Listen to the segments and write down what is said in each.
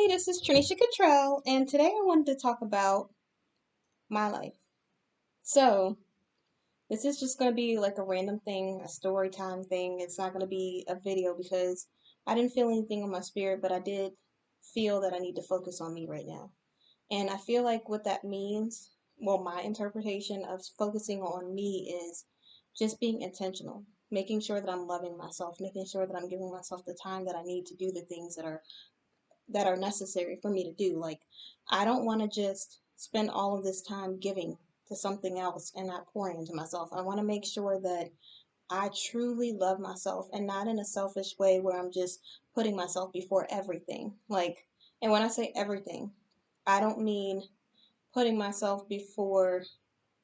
This is Trinisha Cottrell, and today I wanted to talk about my life. So, this is just going to be like a random thing, a story time thing. It's not going to be a video because I didn't feel anything in my spirit, but I did feel that I need to focus on me right now. And I feel like what that means, well, my interpretation of focusing on me is just being intentional, making sure that I'm loving myself, making sure that I'm giving myself the time that I need to do the things that are necessary for me to do. Like, I don't want to just spend all of this time giving to something else and not pouring into myself. I want to make sure that I truly love myself and not in a selfish way where I'm just putting myself before everything. Like, and when I say everything, I don't mean putting myself before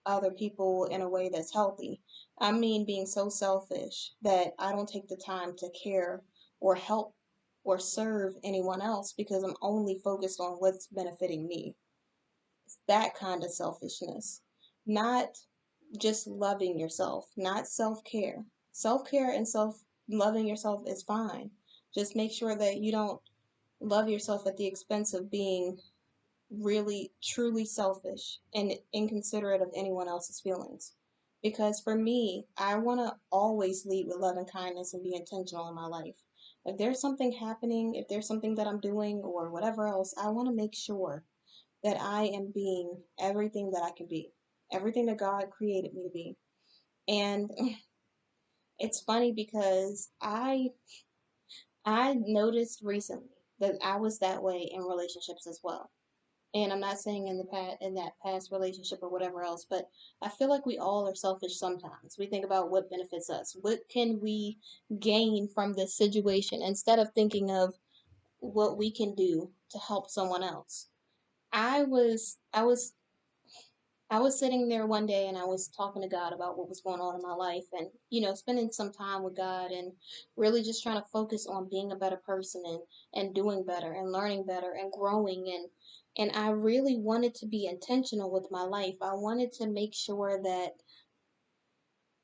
other people in a way that's healthy. I mean being so selfish that I don't take the time to care or help or serve anyone else because I'm only focused on what's benefiting me. It's that kind of selfishness. Not just loving yourself, not self care. Self care and self loving yourself is fine. Just make sure that you don't love yourself at the expense of being really truly selfish and inconsiderate of anyone else's feelings. Because for me, I want to always lead with love and kindness and be intentional in my life. If there's something happening, if there's something that I'm doing or whatever else, I want to make sure that I am being everything that I can be, everything that God created me to be. And it's funny because I noticed recently that I was that way in relationships as well. And I'm not saying in the past, in that past relationship or whatever else, but I feel like we all are selfish sometimes. We think about what benefits us. What can we gain from this situation instead of thinking of what we can do to help someone else. I was I was I was sitting there one day and I was talking to God about what was going on in my life and, spending some time with God and really just trying to focus on being a better person and doing better and learning better and growing and I really wanted to be intentional with my life. I wanted to make sure that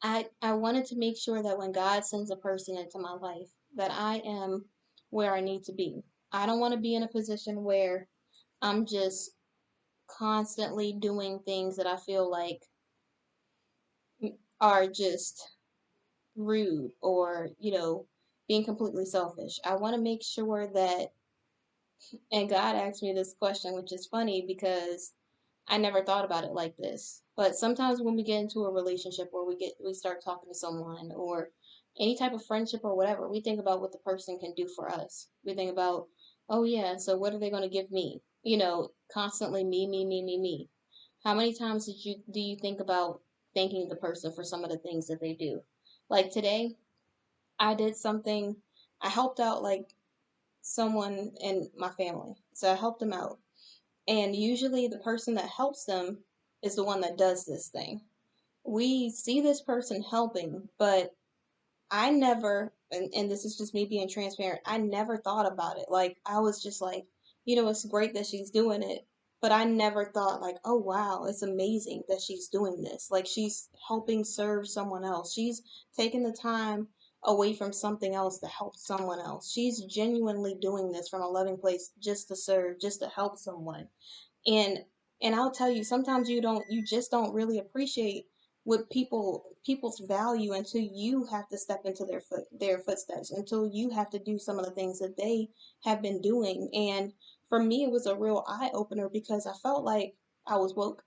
I wanted to make sure that when God sends a person into my life that I am where I need to be. I don't want to be in a position where I'm just constantly doing things that I feel like are just rude or, being completely selfish. I want to make sure that, and God asked me this question, which is funny because I never thought about it like this. But sometimes when we get into a relationship or we start talking to someone or any type of friendship or whatever, we think about what the person can do for us. We think about, oh yeah, so what are they going to give me? Constantly me, me, me, me, me. How many times do you think about thanking the person for some of the things that they do? Like today, I did something. I helped out like someone in my family, so I helped them out. And usually, the person that helps them is the one that does this thing. We see this person helping, but I never, and this is just me being transparent, I never thought about it. Like, I was just like, it's great that she's doing it, but I never thought, like, oh wow, it's amazing that she's doing this. Like, she's helping serve someone else. She's taking the time away from something else to help someone else. She's genuinely doing this from a loving place just to serve, just to help someone and I'll tell you sometimes you just don't really appreciate what people's value until you have to step into their footsteps, until you have to do some of the things that they have been doing. And for me it was a real eye opener because I felt like I was woke.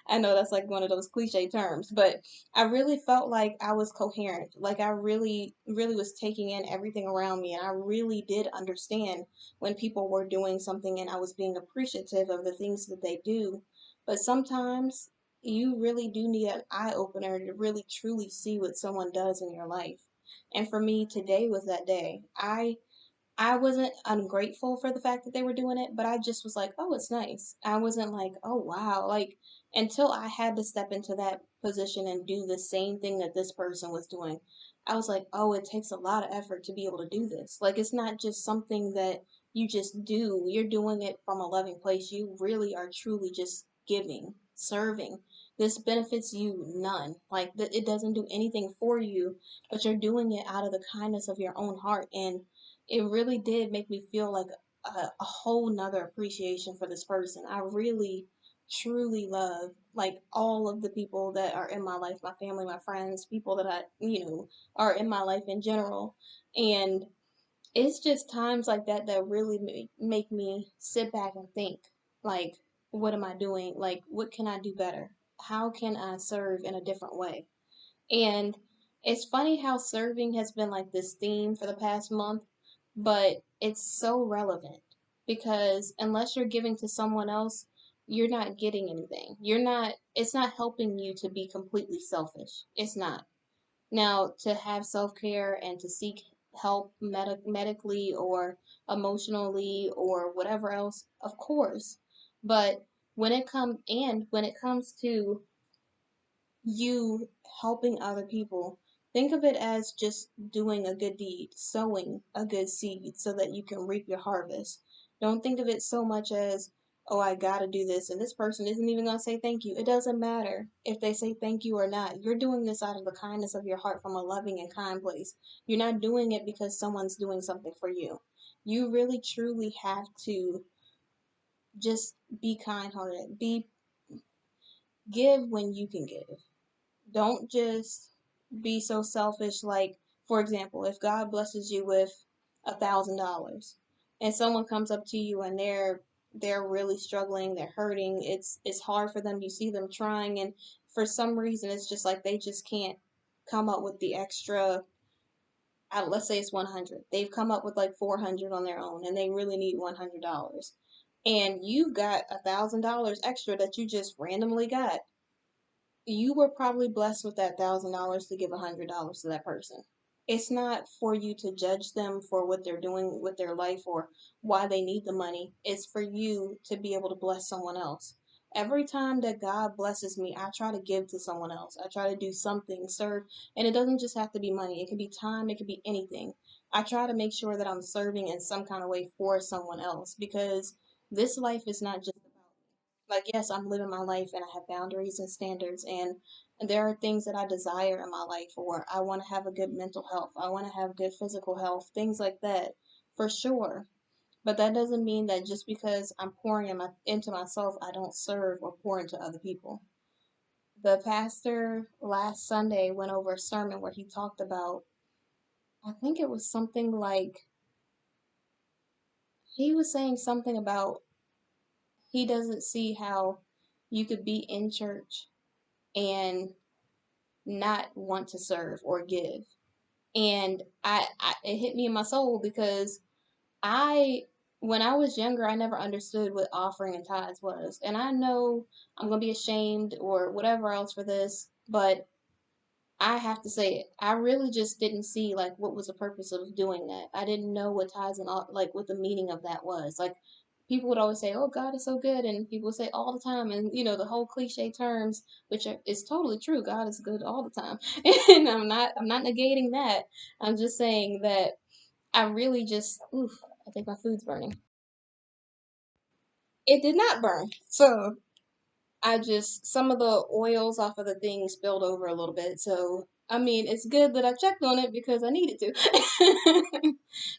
I know that's like one of those cliche terms, but I really felt like I was coherent, like I really really was taking in everything around me, and I really did understand when people were doing something and I was being appreciative of the things that they do. But sometimes you really do need an eye opener to really truly see what someone does in your life. And for me, today was that day. I wasn't ungrateful for the fact that they were doing it, but I just was like, oh, it's nice. I wasn't like, oh, wow. Like, until I had to step into that position and do the same thing that this person was doing, I was like, oh, it takes a lot of effort to be able to do this. Like, it's not just something that you just do, you're doing it from a loving place. You really are truly just giving, serving. This benefits you none. Like, it doesn't do anything for you, but you're doing it out of the kindness of your own heart. And it really did make me feel like a whole nother appreciation for this person. I really truly love like all of the people that are in my life, my family, my friends, people that are in my life in general. And it's just times like that that really make me sit back and think, like, what am I doing? Like, what can I do better? How can I serve in a different way? And it's funny how serving has been like this theme for the past month, but it's so relevant because unless you're giving to someone else, you're not getting anything. It's not helping you to be completely selfish. It's not. Now, to have self care and to seek help medically or emotionally or whatever else, of course. But when it comes to you helping other people, think of it as just doing a good deed, sowing a good seed so that you can reap your harvest. Don't think of it so much as, oh, I gotta do this, and this person isn't even gonna say thank you. It doesn't matter if they say thank you or not. You're doing this out of the kindness of your heart from a loving and kind place. You're not doing it because someone's doing something for you. You really truly have to just be kind hearted. Give when you can give. Don't just be so selfish. Like, for example, if God blesses you with $1,000 and someone comes up to you and they're really struggling, they're hurting, it's hard for them, you see them trying, and for some reason it's just like they just can't come up with the extra, let's say it's 100. They've come up with like 400 on their own and they really need $100. And you've got $1,000 extra that you just randomly got. You were probably blessed with that $1,000 to give $100 to that person. It's not for you to judge them for what they're doing with their life or why they need the money. It's for you to be able to bless someone else. Every time that God blesses me, I try to give to someone else. I try to do something, serve, and it doesn't just have to be money. It can be time, it can be anything. I try to make sure that I'm serving in some kind of way for someone else because this life is not just like, yes, I'm living my life and I have boundaries and standards, and there are things that I desire in my life, or I want to have a good mental health, I want to have good physical health, things like that, for sure. But that doesn't mean that just because I'm pouring into myself, I don't serve or pour into other people. The pastor last Sunday went over a sermon where he talked about, I think it was something like, he was saying something about he doesn't see how you could be in church and not want to serve or give. And it hit me in my soul because I, when I was younger, I never understood what offering and tithes was. And I know I'm going to be ashamed or whatever else for this, but I have to say it. I really just didn't see like what was the purpose of doing that. I didn't know what tithes and all, like what the meaning of that was. Like people would always say, "Oh, God is so good," and people would say all the time, and the whole cliche terms, which is totally true. God is good all the time, and I'm not negating that. I'm just saying that I really just, oof, I think my food's burning. It did not burn, so I just, some of the oils off of the thing spilled over a little bit. So, I mean, it's good that I checked on it because I needed to.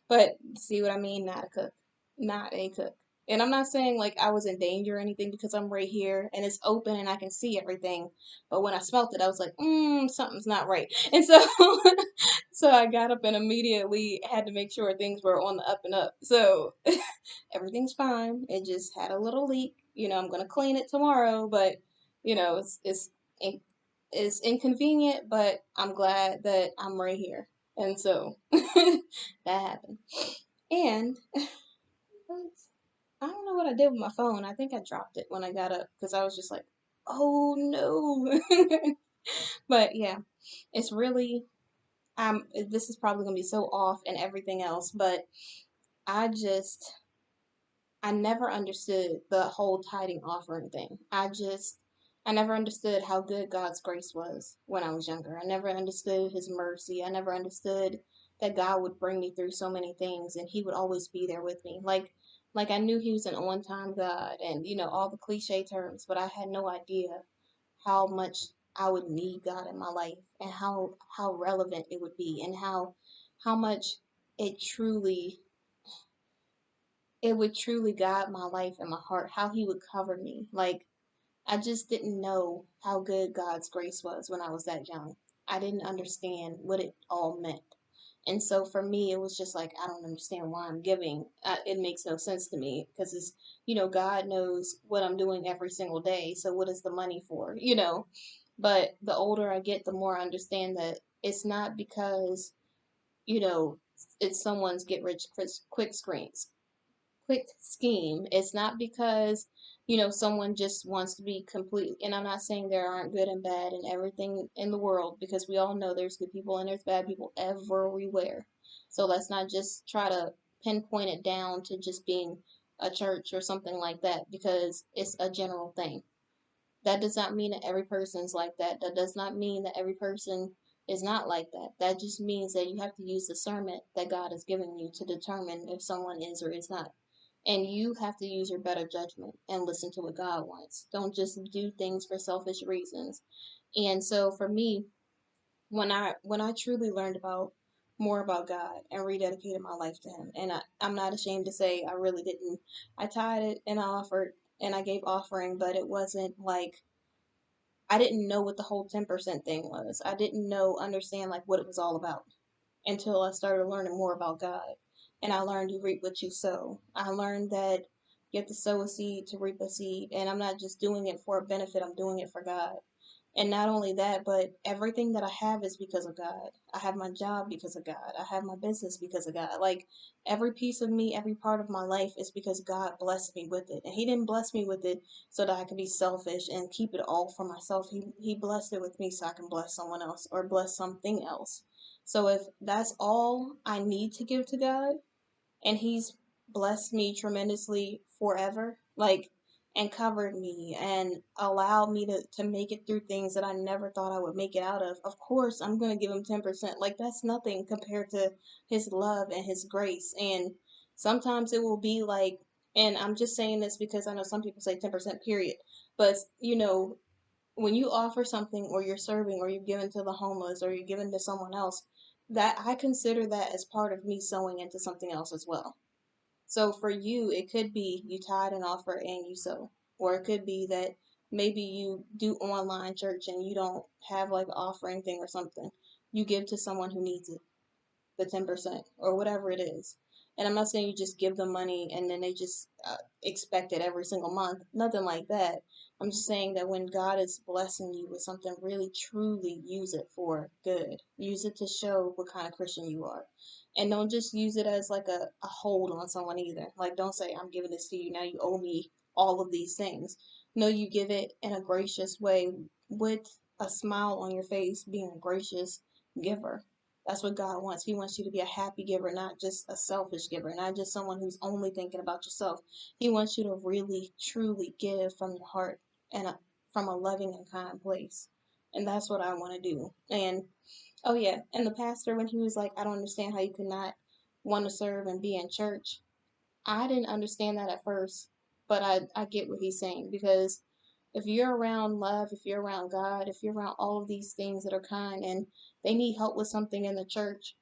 But see what I mean? Not a cook. Not a cook. And I'm not saying like I was in danger or anything because I'm right here and it's open and I can see everything. But when I smelt it, I was like, something's not right. And so, so I got up and immediately had to make sure things were on the up and up. So everything's fine. It just had a little leak. I'm gonna clean it tomorrow, but it's it's inconvenient. But I'm glad that I'm right here, and so that happened. And I don't know what I did with my phone. I think I dropped it when I got up because I was just like, oh no. But yeah, it's really this is probably gonna be so off and everything else, but I just I never understood the whole tithing offering thing. I never understood how good God's grace was when I was younger. I never understood his mercy. I never understood that God would bring me through so many things and he would always be there with me. Like I knew he was an on-time God and all the cliche terms, but I had no idea how much I would need God in my life and how relevant it would be and how much it truly it would truly guide my life and my heart, how he would cover me. Like, I just didn't know how good God's grace was when I was that young. I didn't understand what it all meant. And so for me, it was just like, I don't understand why I'm giving. It makes no sense to me because it's, God knows what I'm doing every single day. So what is the money for, But the older I get, the more I understand that it's not because, you know, it's someone's get rich quick scheme. It's not because, someone just wants to be complete. And I'm not saying there aren't good and bad and everything in the world because we all know there's good people and there's bad people everywhere. So let's not just try to pinpoint it down to just being a church or something like that because it's a general thing. That does not mean that every person's like that. That does not mean that every person is not like that. That just means that you have to use discernment that God has given you to determine if someone is or is not. And you have to use your better judgment and listen to what God wants. Don't just do things for selfish reasons. And so for me, when I truly learned about more about God and rededicated my life to Him, and I'm not ashamed to say I really didn't. I tithed and I offered and I gave offering, but it wasn't like I didn't know what the whole 10% thing was. I didn't understand like what it was all about until I started learning more about God. And I learned you reap what you sow. I learned that you have to sow a seed to reap a seed. And I'm not just doing it for a benefit, I'm doing it for God. And not only that, but everything that I have is because of God. I have my job because of God. I have my business because of God. Like every piece of me, every part of my life is because God blessed me with it. And He didn't bless me with it so that I could be selfish and keep it all for myself. He blessed it with me so I can bless someone else or bless something else. So if that's all I need to give to God, and He's blessed me tremendously forever, like, and covered me and allowed me to make it through things that I never thought I would make it out of course I'm going to give Him 10%. Like, that's nothing compared to His love and His grace. And sometimes it will be like, and I'm just saying this because I know some people say 10% period, but when you offer something or you're serving or you're giving to the homeless or you're giving to someone else, that I consider that as part of me sowing into something else as well. So for you, it could be you tithe and offer and you sow, or it could be that maybe you do online church and you don't have like an offering thing or something. You give to someone who needs it, the 10% or whatever it is. And I'm not saying you just give them money and then they just expect it every single month. Nothing like that. I'm just saying that when God is blessing you with something, really truly use it for good. Use it to show what kind of Christian you are. And don't just use it as like a hold on someone either. Like, don't say, I'm giving this to you. Now you owe me all of these things. No, you give it in a gracious way with a smile on your face, being a gracious giver. That's what God wants. He wants you to be a happy giver, not just a selfish giver, not just someone who's only thinking about yourself. He wants you to really, truly give from your heart and from a loving and kind place. And that's what I want to do. And oh, yeah. And the pastor, when he was like, I don't understand how you could not want to serve and be in church, I didn't understand that at first, but I get what he's saying because if you're around love, if you're around God, if you're around all of these things that are kind and they need help with something in the church,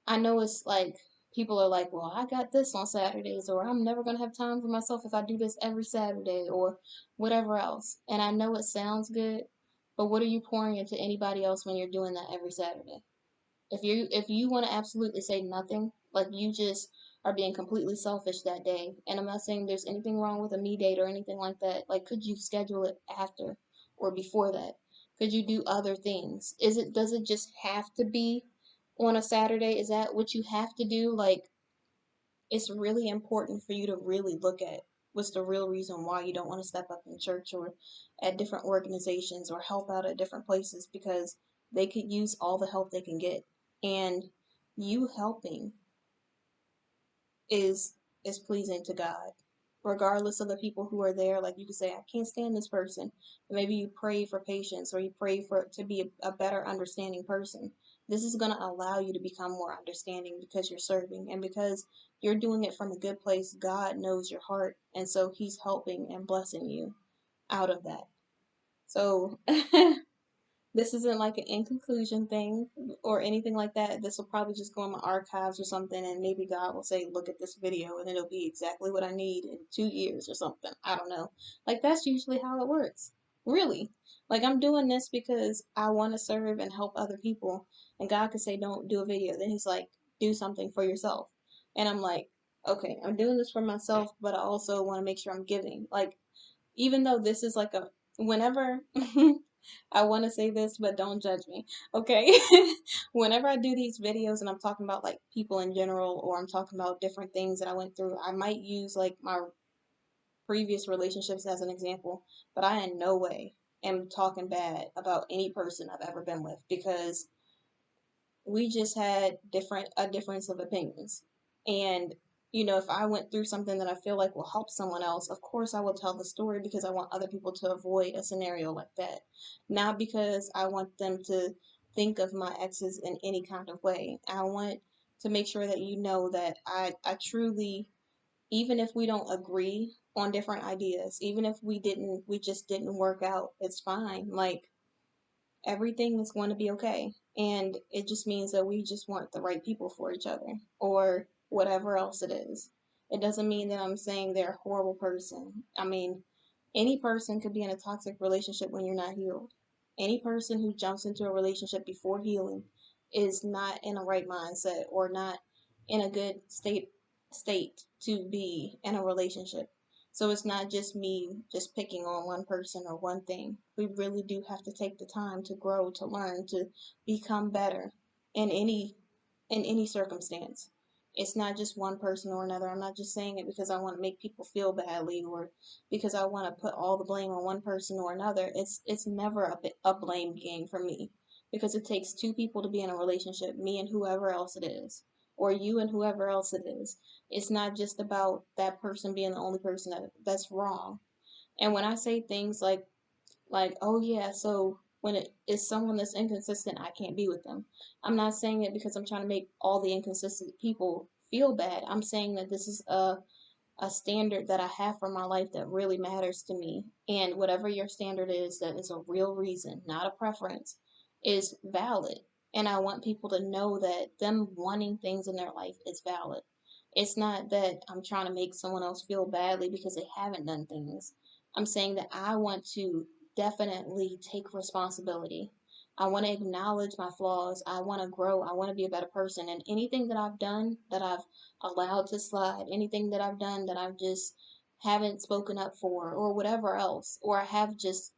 I know it's like people are like, well, I got this on Saturdays, or I'm never going to have time for myself if I do this every Saturday, or whatever else. And I know it sounds good, but what are you pouring into anybody else when you're doing that every Saturday? If you want to absolutely say nothing, like you just are being completely selfish that day, and I'm not saying there's anything wrong with a me date or anything like that. Like, could you schedule it after or before that? Could you do other things? Does it just have to be on a Saturday? Is that what you have to do? Like, it's really important for you to really look at what's the real reason why you don't want to step up in church or at different organizations or help out at different places because they could use all the help they can get. And you helping is is pleasing to God. Regardless of the people who are there, like you could say, I can't stand this person. But maybe you pray for patience or you pray for to be a better understanding person. This is going to allow you to become more understanding because you're serving and because you're doing it from a good place. God knows your heart, and so He's helping and blessing you out of that. So This isn't like an in conclusion thing or anything like that. This will probably just go in my archives or something, and maybe God will say, "Look at this video," and it'll be exactly what I need in 2 years or something. I don't know. Like, that's usually how it works. Really. Like, I'm doing this because I want to serve and help other people, and God could say, "Don't do a video." Then He's like, "Do something for yourself," and I'm like, "Okay, I'm doing this for myself, but I also want to make sure I'm giving." Like, even though this is like a whenever I want to say this, but don't judge me, okay? Whenever I do these videos and I'm talking about like people in general, or I'm talking about different things that I went through, I might use like my previous relationships as an example, but I in no way am talking bad about any person I've ever been with, because we just had a difference of opinions. And if I went through something that I feel like will help someone else, of course I will tell the story because I want other people to avoid a scenario like that. Not because I want them to think of my exes in any kind of way. I want to make sure that you know that I truly, even if we don't agree on different ideas, even if we just didn't work out, it's fine. Like, everything is going to be okay. And it just means that we just weren't the right people for each other, or whatever else it is. It doesn't mean that I'm saying they're a horrible person. I mean, any person could be in a toxic relationship when you're not healed. Any person who jumps into a relationship before healing is not in a right mindset, or not in a good state to be in a relationship. So it's not just me just picking on one person or one thing. We really do have to take the time to grow, to learn, to become better in any circumstance. It's not just one person or another. I'm not just saying it because I want to make people feel badly, or because I want to put all the blame on one person or another. It's never a blame game for me, because it takes two people to be in a relationship, me and whoever else it is, or you and whoever else it is. It's not just about that person being the only person that's wrong. And when I say things like, oh yeah, so when it is someone that's inconsistent, I can't be with them. I'm not saying it because I'm trying to make all the inconsistent people feel bad. I'm saying that this is a standard that I have for my life that really matters to me. And whatever your standard is, that is a real reason, not a preference, is valid. And I want people to know that them wanting things in their life is valid. It's not that I'm trying to make someone else feel badly because they haven't done things. I'm saying that I want to definitely take responsibility. I want to acknowledge my flaws. I want to grow. I want to be a better person. And anything that I've done that I've allowed to slide, anything that I've done that I've just haven't spoken up for, or whatever else, or I have just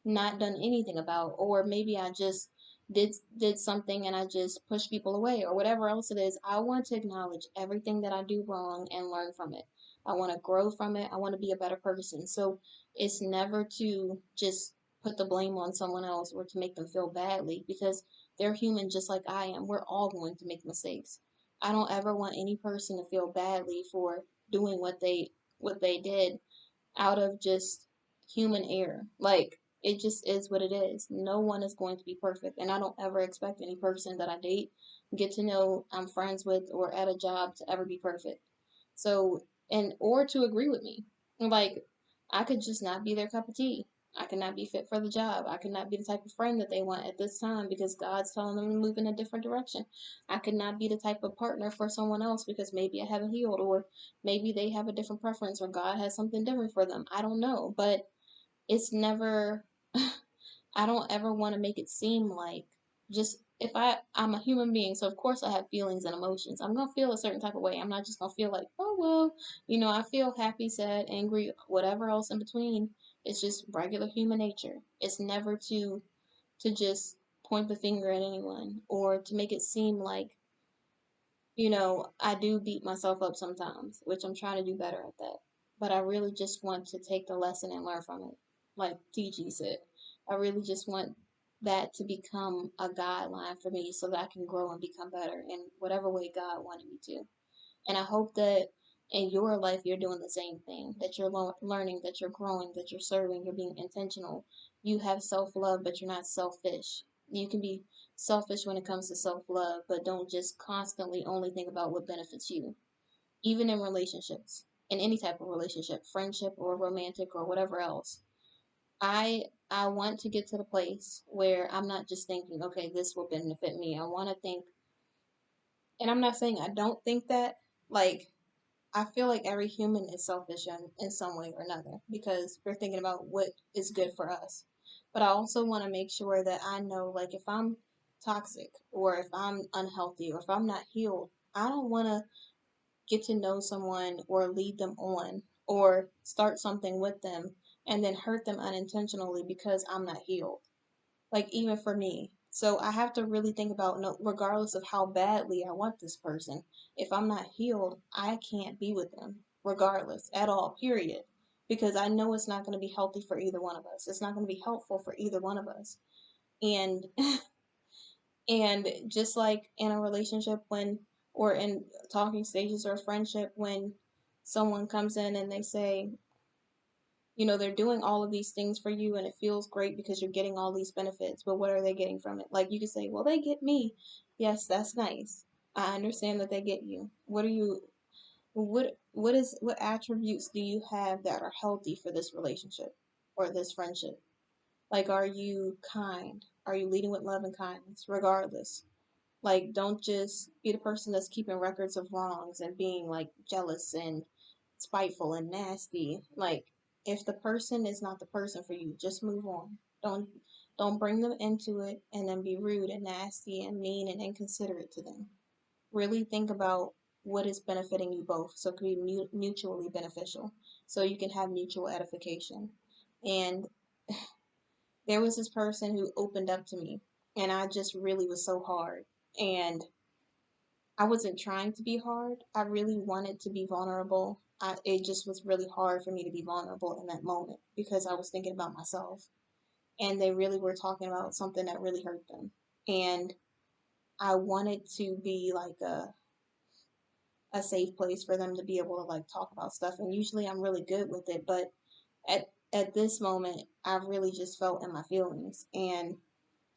not done anything about, or maybe I just did something and I just push people away, or whatever else it is. I want to acknowledge everything that I do wrong and learn from it. I want to grow from it. I want to be a better person. So it's never to just put the blame on someone else or to make them feel badly, because they're human just like I am. We're all going to make mistakes. I don't ever want any person to feel badly for doing what they did out of just human error. Like, it just is what it is. No one is going to be perfect, and I don't ever expect any person that I date, get to know, I'm friends with, or at a job to ever be perfect. So, and or to agree with me. Like, I could just not be their cup of tea. I could not be fit for the job. I could not be the type of friend that they want at this time because God's telling them to move in a different direction. I could not be the type of partner for someone else because maybe I haven't healed, or maybe they have a different preference, or God has something different for them. I don't know, but it's never I don't ever want to make it seem like, just if I'm a human being, so of course I have feelings and emotions. I'm gonna feel a certain type of way. I'm not just gonna feel like, oh well, I feel happy, sad, angry, whatever else in between. It's just regular human nature. It's never to just point the finger at anyone, or to make it seem like, I do beat myself up sometimes, which I'm trying to do better at that. But I really just want to take the lesson and learn from it. Like TG said, I really just want that to become a guideline for me so that I can grow and become better in whatever way God wanted me to. And I hope that in your life you're doing the same thing, that you're learning, that you're growing, that you're serving, you're being intentional. You have self love, but you're not selfish. You can be selfish when it comes to self love, but don't just constantly only think about what benefits you. Even in relationships, in any type of relationship, friendship or romantic or whatever else. I want to get to the place where I'm not just thinking, okay, this will benefit me. I want to think, and I'm not saying I don't think that, like, I feel like every human is selfish in some way or another because we're thinking about what is good for us. But I also want to make sure that I know, like, if I'm toxic or if I'm unhealthy or if I'm not healed, I don't want to get to know someone or lead them on or start something with them and then hurt them unintentionally because I'm not healed. Like, even for me. So I have to really think about, no, regardless of how badly I want this person, if I'm not healed, I can't be with them, regardless, at all, period. Because I know it's not going to be healthy for either one of us. It's not going to be helpful for either one of us. And and just like in a relationship when or in talking stages or a friendship when someone comes in and they say, they're doing all of these things for you and it feels great because you're getting all these benefits, but what are they getting from it? Like you could say, well, they get me. Yes, that's nice. I understand that they get you. What attributes do you have that are healthy for this relationship or this friendship? Like, are you kind? Are you leading with love and kindness, regardless? Like, don't just be the person that's keeping records of wrongs and being like jealous and spiteful and nasty. Like, if the person is not the person for you, just move on. Don't bring them into it and then be rude and nasty and mean and inconsiderate to them. Really think about what is benefiting you both so it can be mutually beneficial so you can have mutual edification. And there was this person who opened up to me and I just really was so hard. And I wasn't trying to be hard. I really wanted to be vulnerable. It just was really hard for me to be vulnerable in that moment because I was thinking about myself. And they really were talking about something that really hurt them. And I wanted to be like a safe place for them to be able to like talk about stuff. And usually I'm really good with it. But at this moment, I really just felt in my feelings. And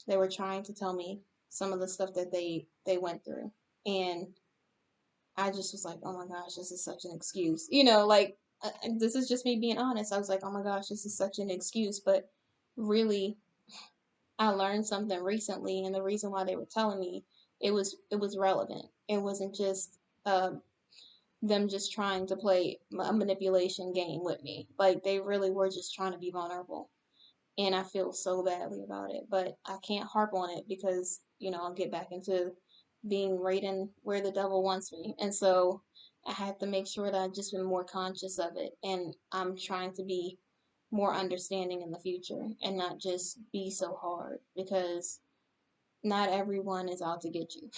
they were trying to tell me some of the stuff that they went through. And I just was like, oh my gosh, this is such an excuse. Like, this is just me being honest. I was like, oh my gosh, this is such an excuse. But really, I learned something recently, and the reason why they were telling me it was relevant. It wasn't just them just trying to play a manipulation game with me. Like, they really were just trying to be vulnerable. And I feel so badly about it, but I can't harp on it because, I'll get back into being right in where the devil wants me. And so I had to make sure that I've just been more conscious of it. And I'm trying to be more understanding in the future and not just be so hard because not everyone is out to get you.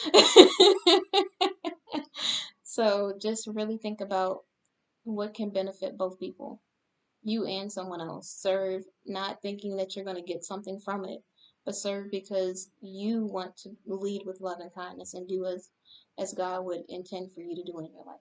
So just really think about what can benefit both people, you and someone else. Serve not thinking that you're going to get something from it, but serve because you want to lead with love and kindness and do as God would intend for you to do in your life.